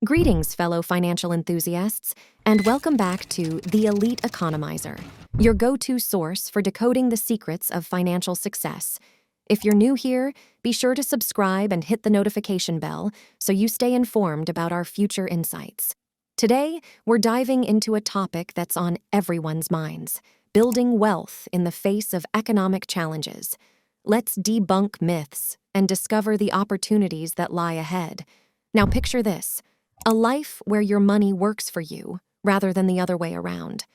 Greetings, fellow financial enthusiasts, and welcome back to The Elite Economizer, your go-to source for decoding the secrets of financial success. If you're new here, be sure to subscribe and hit the notification bell so you stay informed about our future insights. Today, we're diving into a topic that's on everyone's minds: building wealth in the face of economic challenges. Let's debunk myths and discover the opportunities that lie ahead. Now picture this: a life where your money works for you rather than the other way around.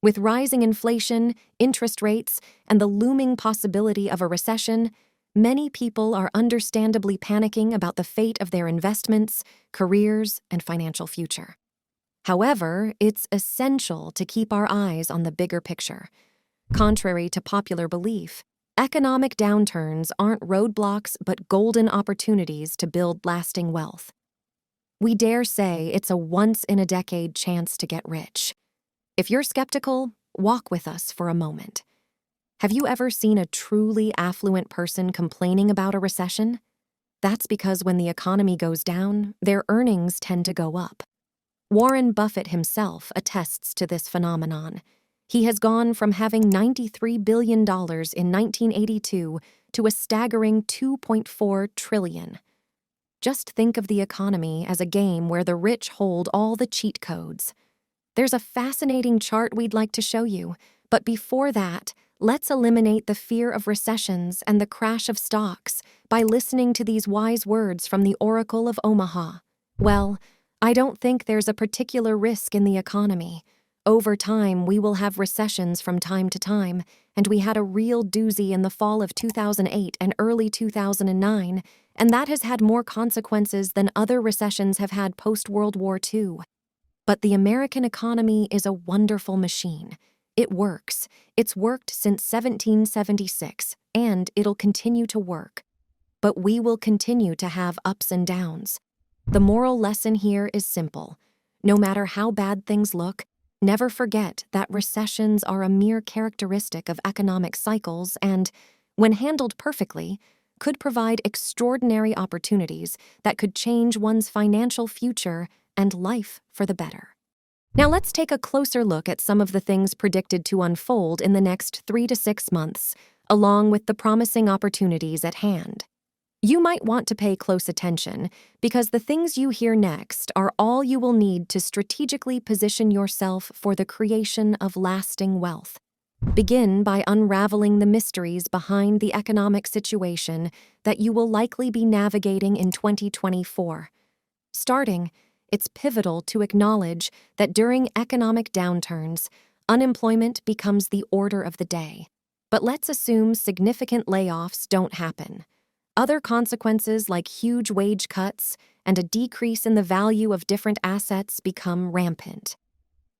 With rising inflation, interest rates, and the looming possibility of a recession, many people are understandably panicking about the fate of their investments, careers, and financial future. However, it's essential to keep our eyes on the bigger picture. Contrary to popular belief, economic downturns aren't roadblocks but golden opportunities to build lasting wealth. We dare say it's a once-in-a-decade chance to get rich. If you're skeptical, walk with us for a moment. Have you ever seen a truly affluent person complaining about a recession? That's because when the economy goes down, their earnings tend to go up. Warren Buffett himself attests to this phenomenon. He has gone from having $93 billion in 1982 to a staggering $2.4 trillion. Just think of the economy as a game where the rich hold all the cheat codes. There's a fascinating chart we'd like to show you, but before that, let's eliminate the fear of recessions and the crash of stocks by listening to these wise words from the Oracle of Omaha. Well, I don't think there's a particular risk in the economy. Over time, we will have recessions from time to time, and we had a real doozy in the fall of 2008 and early 2009, and that has had more consequences than other recessions have had post-World War II. But the American economy is a wonderful machine. It works. It's worked since 1776, and it'll continue to work. But we will continue to have ups and downs. The moral lesson here is simple. No matter how bad things look, never forget that recessions are a mere characteristic of economic cycles and, when handled perfectly, could provide extraordinary opportunities that could change one's financial future and life for the better. Now let's take a closer look at some of the things predicted to unfold in the next 3 to 6 months, along with the promising opportunities at hand. You might want to pay close attention because the things you hear next are all you will need to strategically position yourself for the creation of lasting wealth. Begin by unraveling the mysteries behind the economic situation that you will likely be navigating in 2024. Starting, it's pivotal to acknowledge that during economic downturns, unemployment becomes the order of the day. But let's assume significant layoffs don't happen. Other consequences like huge wage cuts and a decrease in the value of different assets become rampant.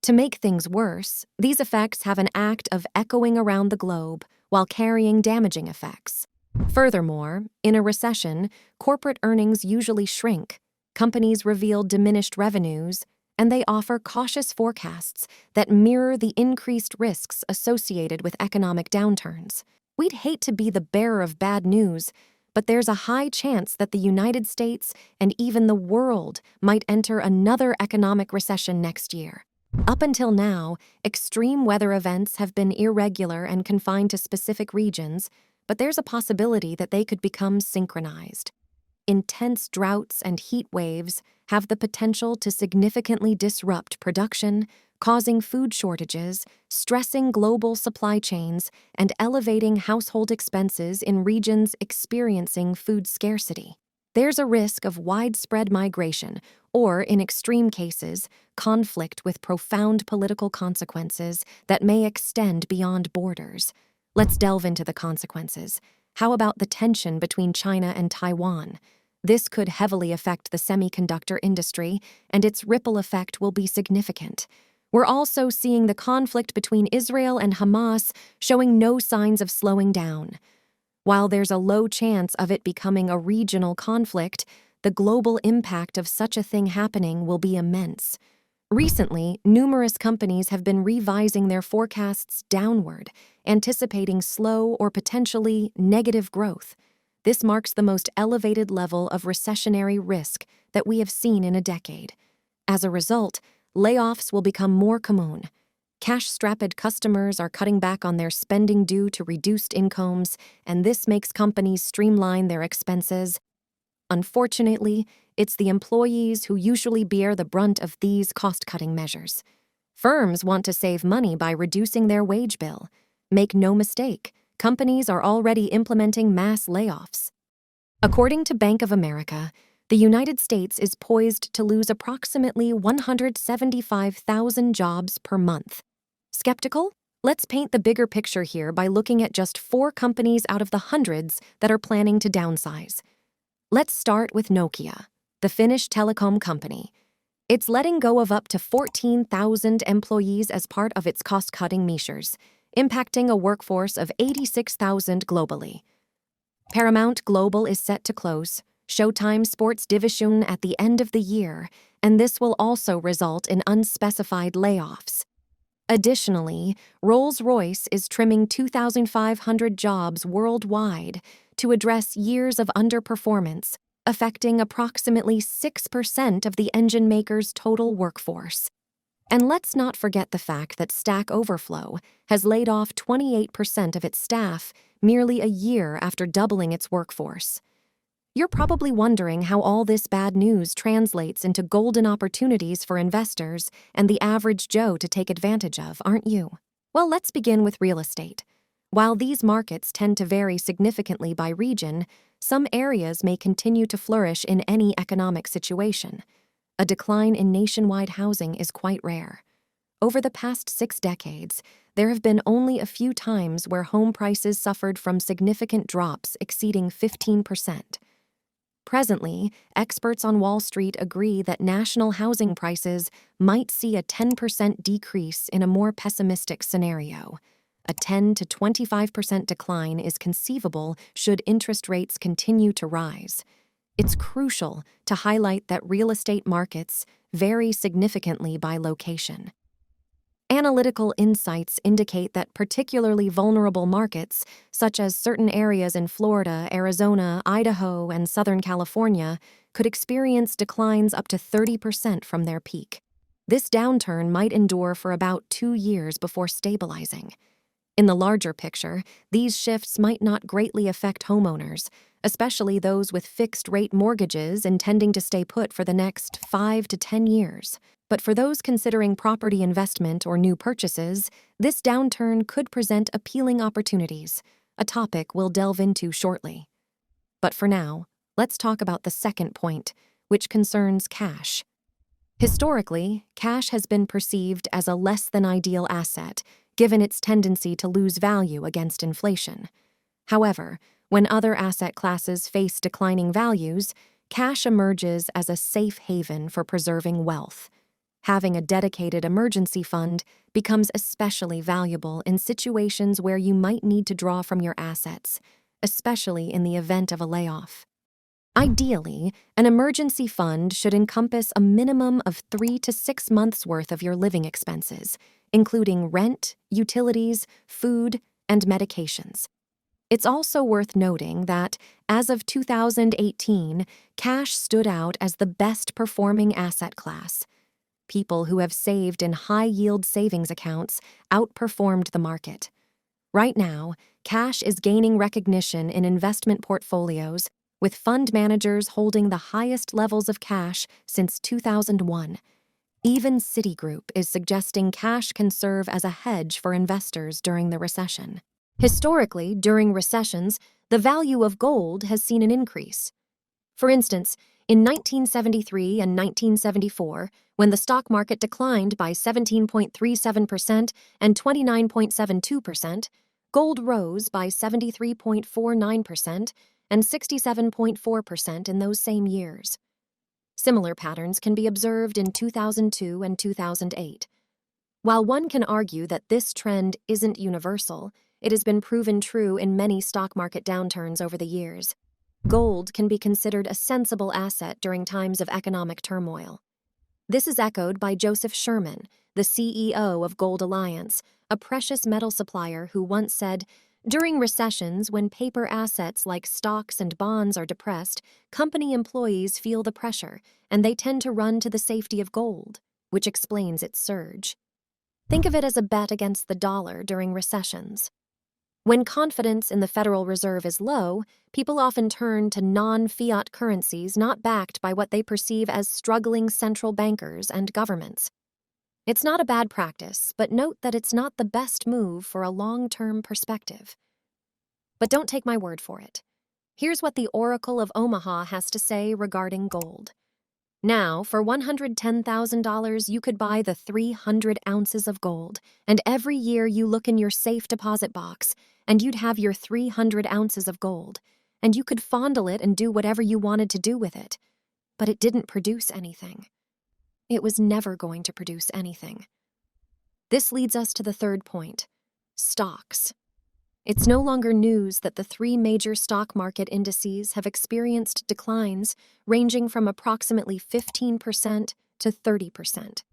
To make things worse, these effects have an act of echoing around the globe while carrying damaging effects. Furthermore, in a recession, corporate earnings usually shrink, companies reveal diminished revenues, and they offer cautious forecasts that mirror the increased risks associated with economic downturns. We'd hate to be the bearer of bad news, but there's a high chance that the United States and even the world might enter another economic recession next year. Up until now, extreme weather events have been irregular and confined to specific regions, but there's a possibility that they could become synchronized. Intense droughts and heat waves have the potential to significantly disrupt production, causing food shortages, stressing global supply chains, and elevating household expenses in regions experiencing food scarcity. There's a risk of widespread migration, or, in extreme cases, conflict with profound political consequences that may extend beyond borders. Let's delve into the consequences. How about the tension between China and Taiwan? This could heavily affect the semiconductor industry, and its ripple effect will be significant. We're also seeing the conflict between Israel and Hamas showing no signs of slowing down. While there's a low chance of it becoming a regional conflict, the global impact of such a thing happening will be immense. Recently, numerous companies have been revising their forecasts downward, anticipating slow or potentially negative growth. This marks the most elevated level of recessionary risk that we have seen in a decade. As a result, layoffs will become more common. Cash-strapped customers are cutting back on their spending due to reduced incomes, and this makes companies streamline their expenses. Unfortunately, it's the employees who usually bear the brunt of these cost-cutting measures. Firms want to save money by reducing their wage bill. Make no mistake, companies are already implementing mass layoffs. According to Bank of America, the United States is poised to lose approximately 175,000 jobs per month. Skeptical? Let's paint the bigger picture here by looking at just 4 companies out of the hundreds that are planning to downsize. Let's start with Nokia, the Finnish telecom company. It's letting go of up to 14,000 employees as part of its cost-cutting measures, impacting a workforce of 86,000 globally. Paramount Global is set to close Showtime Sports Division at the end of the year, and this will also result in unspecified layoffs. Additionally, Rolls-Royce is trimming 2,500 jobs worldwide to address years of underperformance, affecting approximately 6% of the engine maker's total workforce. And let's not forget the fact that Stack Overflow has laid off 28% of its staff merely a year after doubling its workforce. You're probably wondering how all this bad news translates into golden opportunities for investors and the average Joe to take advantage of, aren't you? Well, let's begin with real estate. While these markets tend to vary significantly by region, some areas may continue to flourish in any economic situation. A decline in nationwide housing is quite rare. Over the past 6 decades, there have been only a few times where home prices suffered from significant drops exceeding 15%. Presently, experts on Wall Street agree that national housing prices might see a 10% decrease in a more pessimistic scenario. A 10 to 25% decline is conceivable should interest rates continue to rise. It's crucial to highlight that real estate markets vary significantly by location. Analytical insights indicate that particularly vulnerable markets, such as certain areas in Florida, Arizona, Idaho, and Southern California, could experience declines up to 30% from their peak. This downturn might endure for about 2 years before stabilizing. In the larger picture, these shifts might not greatly affect homeowners, especially those with fixed-rate mortgages intending to stay put for the next 5 to 10 years. But for those considering property investment or new purchases, this downturn could present appealing opportunities, a topic we'll delve into shortly. But for now, let's talk about the second point, which concerns cash. Historically, cash has been perceived as a less-than-ideal asset, given its tendency to lose value against inflation. However, when other asset classes face declining values, cash emerges as a safe haven for preserving wealth. Having a dedicated emergency fund becomes especially valuable in situations where you might need to draw from your assets, especially in the event of a layoff. Ideally, an emergency fund should encompass a minimum of 3 to 6 months' worth of your living expenses, including rent, utilities, food, and medications. It's also worth noting that, as of 2018, cash stood out as the best-performing asset class. People who have saved in high-yield savings accounts outperformed the market. Right now, cash is gaining recognition in investment portfolios, with fund managers holding the highest levels of cash since 2001. Even Citigroup is suggesting cash can serve as a hedge for investors during the recession. Historically, during recessions, the value of gold has seen an increase. For instance, in 1973 and 1974, when the stock market declined by 17.37% and 29.72%, gold rose by 73.49% and 67.4% in those same years. Similar patterns can be observed in 2002 and 2008. While one can argue that this trend isn't universal, it has been proven true in many stock market downturns over the years. Gold can be considered a sensible asset during times of economic turmoil. This is echoed by Joseph Sherman, the CEO of Gold Alliance, a precious metal supplier who once said, During recessions, when paper assets like stocks and bonds are depressed, company employees feel the pressure, and they tend to run to the safety of gold, which explains its surge. Think of it as a bet against the dollar during recessions. When confidence in the Federal Reserve is low, people often turn to non-fiat currencies not backed by what they perceive as struggling central bankers and governments. It's not a bad practice, but note that it's not the best move for a long-term perspective. But don't take my word for it. Here's what the Oracle of Omaha has to say regarding gold. Now, for $110,000, you could buy the 300 ounces of gold, and every year you look in your safe deposit box, and you'd have your 300 ounces of gold, and you could fondle it and do whatever you wanted to do with it. But it didn't produce anything. It was never going to produce anything. This leads us to the third point: stocks. It's no longer news that the three major stock market indices have experienced declines ranging from approximately 15% to 30%.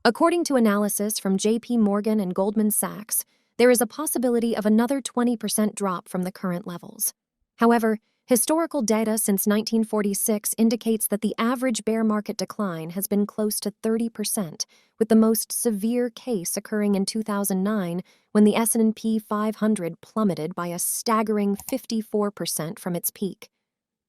According to analysis from J.P. Morgan and Goldman Sachs, there is a possibility of another 20% drop from the current levels. However, historical data since 1946 indicates that the average bear market decline has been close to 30%, with the most severe case occurring in 2009 when the S&P 500 plummeted by a staggering 54% from its peak.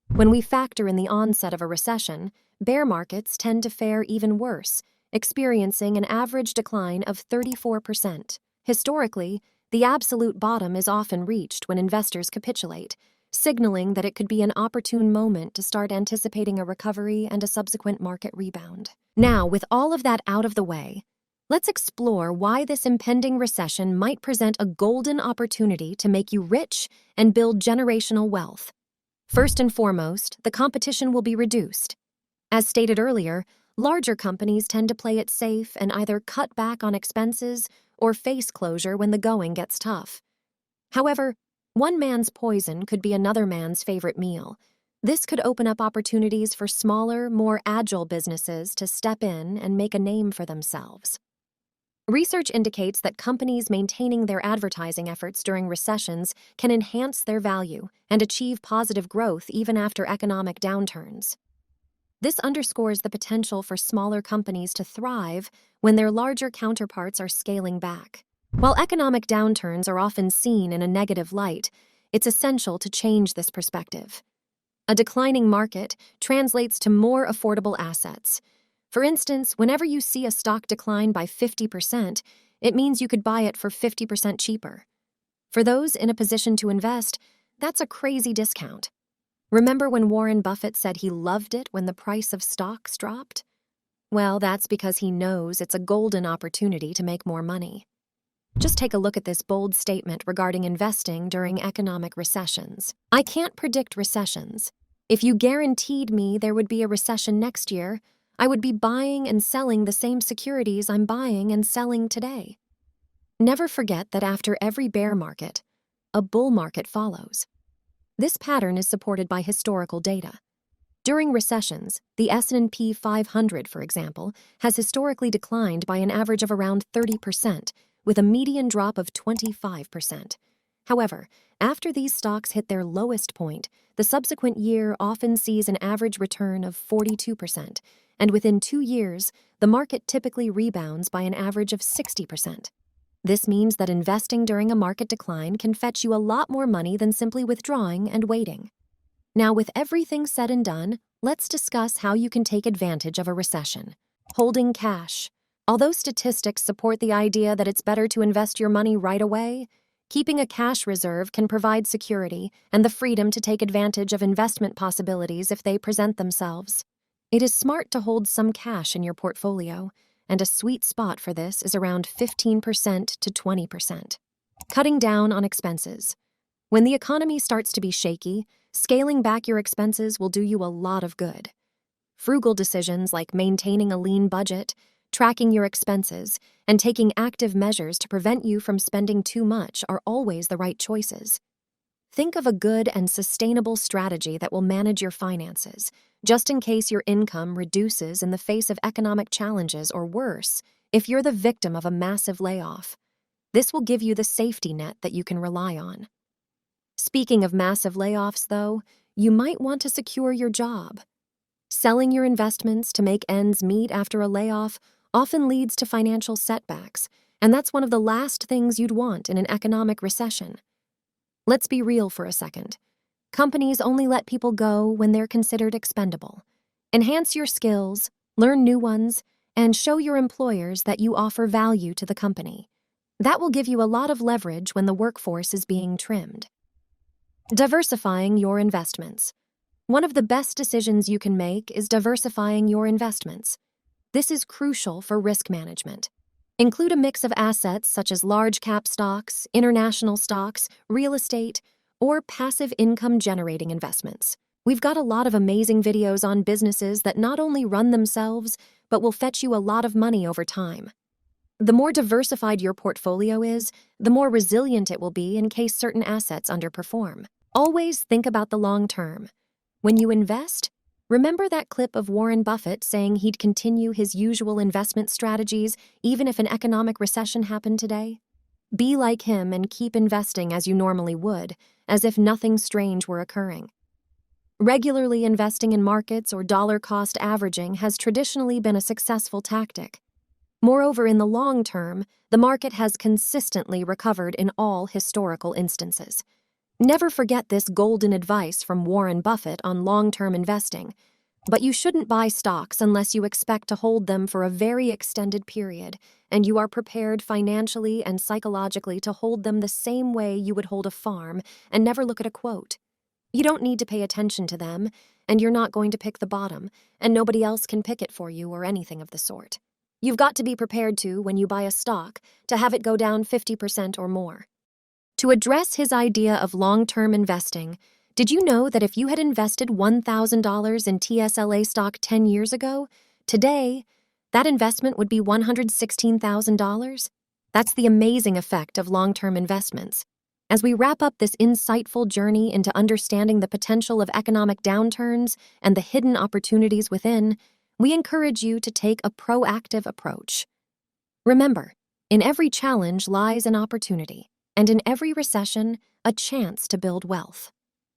When we factor in the onset of a recession, bear markets tend to fare even worse, experiencing an average decline of 34%. Historically, the absolute bottom is often reached when investors capitulate, signaling that it could be an opportune moment to start anticipating a recovery and a subsequent market rebound. Now, with all of that out of the way, let's explore why this impending recession might present a golden opportunity to make you rich and build generational wealth. First and foremost, the competition will be reduced. As stated earlier, larger companies tend to play it safe and either cut back on expenses or face closure when the going gets tough. However, one man's poison could be another man's favorite meal. This could open up opportunities for smaller, more agile businesses to step in and make a name for themselves. Research indicates that companies maintaining their advertising efforts during recessions can enhance their value and achieve positive growth even after economic downturns. This underscores the potential for smaller companies to thrive when their larger counterparts are scaling back. While economic downturns are often seen in a negative light, it's essential to change this perspective. A declining market translates to more affordable assets. For instance, whenever you see a stock decline by 50%, it means you could buy it for 50% cheaper. For those in a position to invest, that's a crazy discount. Remember when Warren Buffett said he loved it when the price of stocks dropped? Well, that's because he knows it's a golden opportunity to make more money. Just take a look at this bold statement regarding investing during economic recessions. I can't predict recessions. If you guaranteed me there would be a recession next year, I would be buying and selling the same securities I'm buying and selling today. Never forget that after every bear market, a bull market follows. This pattern is supported by historical data. During recessions, the S&P 500, for example, has historically declined by an average of around 30%, with a median drop of 25%. However, after these stocks hit their lowest point, the subsequent year often sees an average return of 42%, and within 2 years, the market typically rebounds by an average of 60%. This means that investing during a market decline can fetch you a lot more money than simply withdrawing and waiting. Now, with everything said and done, let's discuss how you can take advantage of a recession. Holding cash. Although statistics support the idea that it's better to invest your money right away, keeping a cash reserve can provide security and the freedom to take advantage of investment possibilities if they present themselves. It is smart to hold some cash in your portfolio, and a sweet spot for this is around 15% to 20%. Cutting down on expenses. When the economy starts to be shaky, scaling back your expenses will do you a lot of good. Frugal decisions like maintaining a lean budget, tracking your expenses, and taking active measures to prevent you from spending too much are always the right choices. Think of a good and sustainable strategy that will manage your finances, just in case your income reduces in the face of economic challenges, or worse, if you're the victim of a massive layoff. This will give you the safety net that you can rely on. Speaking of massive layoffs, though, you might want to secure your job. Selling your investments to make ends meet after a layoff often leads to financial setbacks, and that's one of the last things you'd want in an economic recession. Let's be real for a second. Companies only let people go when they're considered expendable. Enhance your skills, learn new ones, and show your employers that you offer value to the company. That will give you a lot of leverage when the workforce is being trimmed. Diversifying your investments. One of the best decisions you can make is diversifying your investments. This is crucial for risk management. Include a mix of assets such as large-cap stocks, international stocks, real estate, or passive income-generating investments. We've got a lot of amazing videos on businesses that not only run themselves, but will fetch you a lot of money over time. The more diversified your portfolio is, the more resilient it will be in case certain assets underperform. Always think about the long term. When you invest, remember that clip of Warren Buffett saying he'd continue his usual investment strategies even if an economic recession happened today? Be like him and keep investing as you normally would, as if nothing strange were occurring. Regularly investing in markets or dollar-cost averaging has traditionally been a successful tactic. Moreover, in the long term, the market has consistently recovered in all historical instances. Never forget this golden advice from Warren Buffett on long-term investing, but you shouldn't buy stocks unless you expect to hold them for a very extended period, and you are prepared financially and psychologically to hold them the same way you would hold a farm and never look at a quote. You don't need to pay attention to them, and you're not going to pick the bottom, and nobody else can pick it for you or anything of the sort. You've got to be prepared to, when you buy a stock, to have it go down 50% or more. To address his idea of long-term investing, did you know that if you had invested $1,000 in TSLA stock 10 years ago, today, that investment would be $116,000? That's the amazing effect of long-term investments. As we wrap up this insightful journey into understanding the potential of economic downturns and the hidden opportunities within, we encourage you to take a proactive approach. Remember, in every challenge lies an opportunity, and in every recession, a chance to build wealth.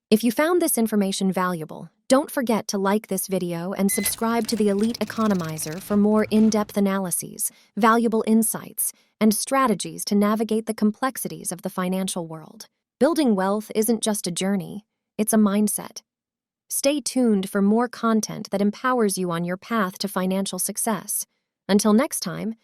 If you found this information valuable, don't forget to like this video and subscribe to the Elite Economizer for more in-depth analyses, valuable insights, and strategies to navigate the complexities of the financial world. Building wealth isn't just a journey, it's a mindset. Stay tuned for more content that empowers you on your path to financial success. Until next time,